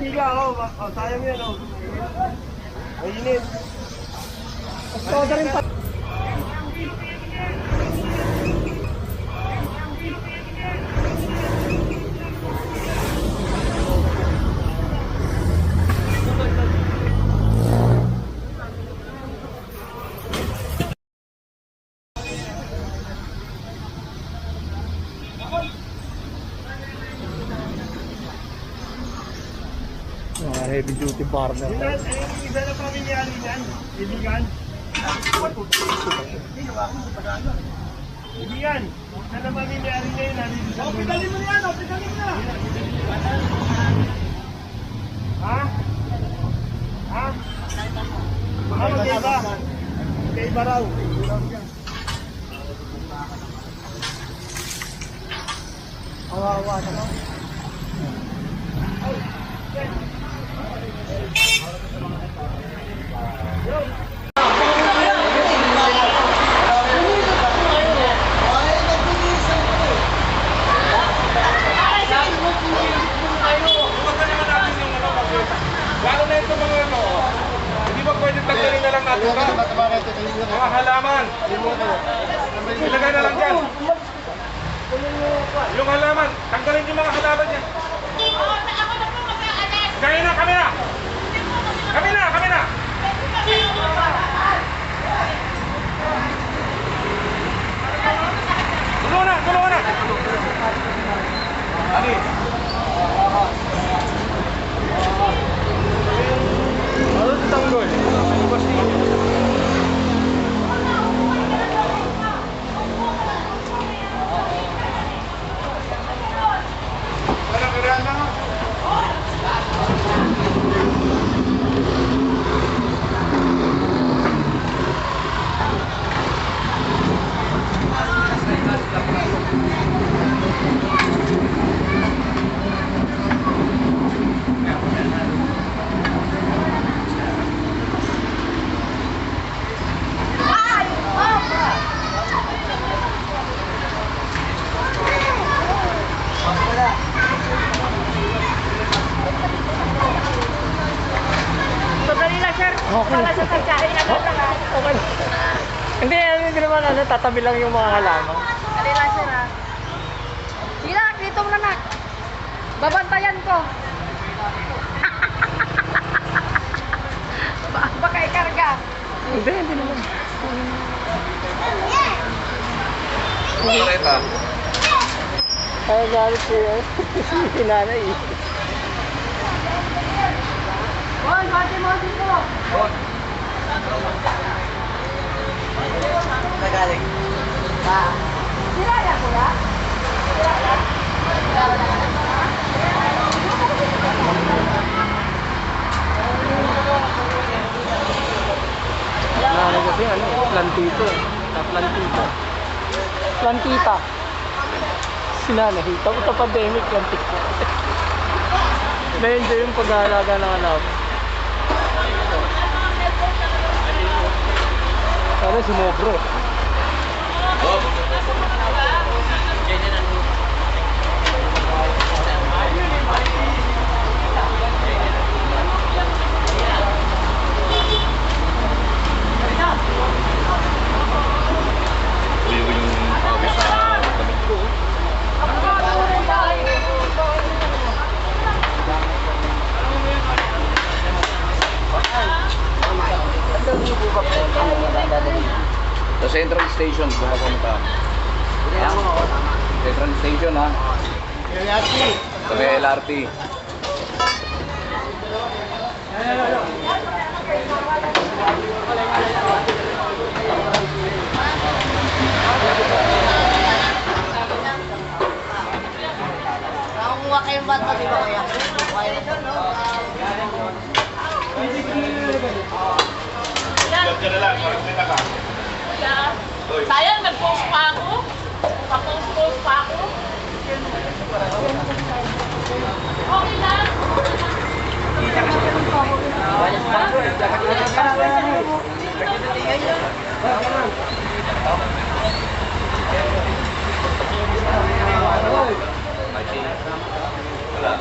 mantika, oh. Sayang yan, oh. Mainit. Soda rin pa. Heavy duty partner. Isa na pamilyari dyan. Ibigan. Ibigan. Isa na pamilyari ngayon. Pigalin mo yan. Pigalin mo na. Ha? Ha? Magkaiba. Magkaiba raw. Awa-awa naman. Lalo na ito mga ano, hindi ba pwede tanggalin na lang natin ka? Mga halaman. Ilagay na lang dyan. Yung halaman, tanggalin yung mga halaman dyan. Kaya na, kami na! Kami na, kami na! Tulungan na, tulungan na! Ani? Ano ito tanggol? Kaya na! Okay. Hindi naman ano, tatabi lang yung mga halaman. Dali lang sir ha. Sige na, dito mo na nak. Babantayan ko. Baka ikarga. Hindi naman. Mareta. Ay, galit siya. Si nanay. Hoy, mati dito. Nagaling. Sila ya kuya? Nanay kasi ano, plantito. Plantito. Plantita. Si nanay. Tapos sa pandemic, plantita. Na-enjoy yung pag-aalaga ng alam. Ano, sumobro. Sa Central Station, pumapunta. Central Station ha. Sa LRT. Nakakuha kayong bata, di ba kuya? Sayang, nag-post pa ako. Pa-post pa ako. Okay lang. Wala.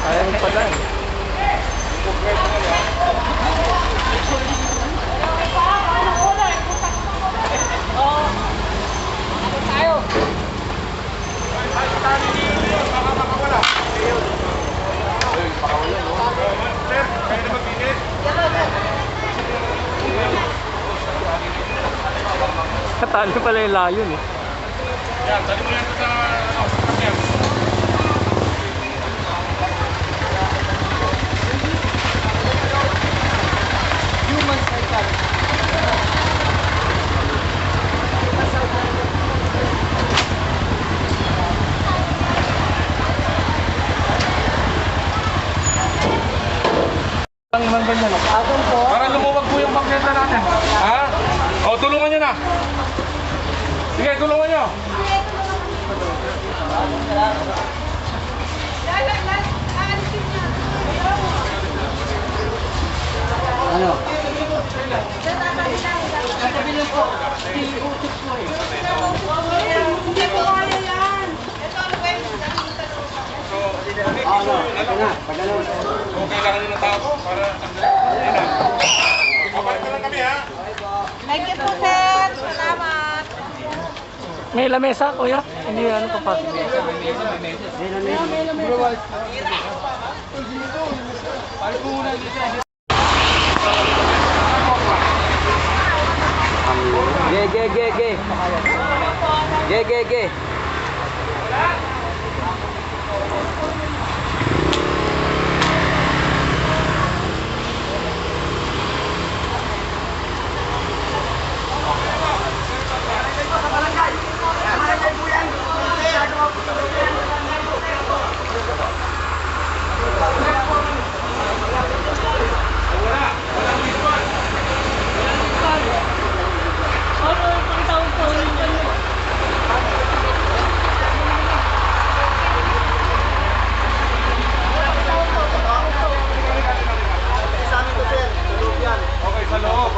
Kaya magpadaan. Katalo pala yung layon eh. Yan, tali mo yan sa sasakyan. Human cycle. Ang ganyan ako. Atol po. Para lumuwag po yung bangketa natin. Ha? O, tulungan nyo na. Sige, tulungan nyo. Ano? Hindi ko kaya yan. So, kailangan nyo ng tao para... Ayun na. Kapalik na lang kami, ha? Thank you po, sir. Salamat. May lamesa, kuya. Hindi ano papasok. Ge. Okay, sa loob.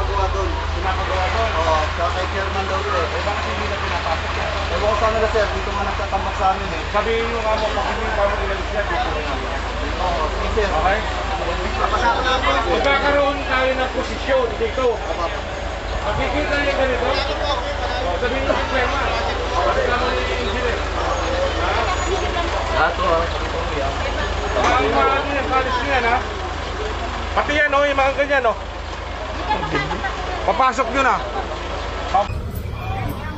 Pinapagawa doon. Oo, sa kay chairman daw ito eh. Eh, bakit hindi na pinapasok yan? Ewan ko sana na sir, dito man nagtatambak sa amin eh. Sabihin nyo nga mo, pag hindi ka mo ilalis yan, dito rin namin. Oo, sige sir. Okay? Papasama na ako. Magkakaroon tayo ng posisyon dito. Makikita niyo ganito? O, sabihin nyo problema. Bakit lang mo yung engineer? Ato ah. Ang mga ano yan, kalis nyo yan, ha? Pati yan, oh, yung mga ganyan, oh. Papasok nyo na.